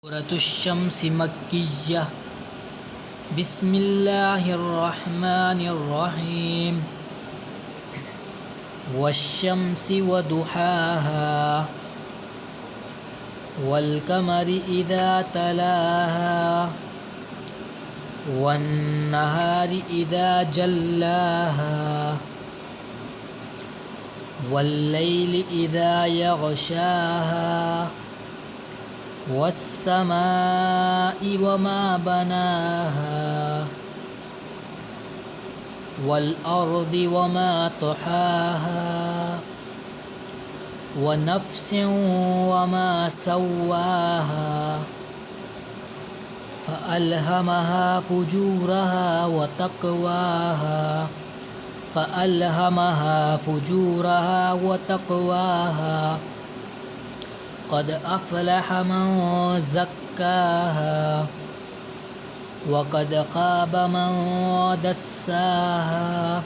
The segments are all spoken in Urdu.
سورة الشمس مكية. بسم الله الرحمن الرحيم. والشمس وضحاها والقمر إذا تلاها والنهار إذا جلاها والليل إذا يغشاها والسماء وما بناها والأرض وما طحاها ونفس وما سواها فألهمها فجورها وتقواها قد أفلح من زكاها وقد خاب من دساها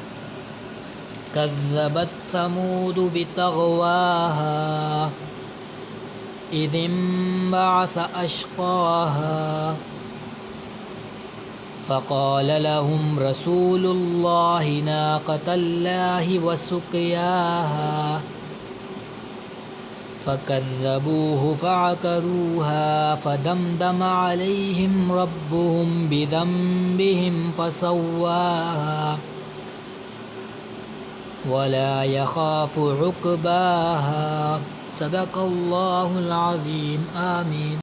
كذبت ثمود بطغواها إذ انبعث أشقاها فقال لهم رسول الله ناقة الله وسقياها فكذبوه فعقروها فدمدم عليهم ربهم بذنبهم فسواها ولا يخاف عقباها. صدق الله العظيم. آمين.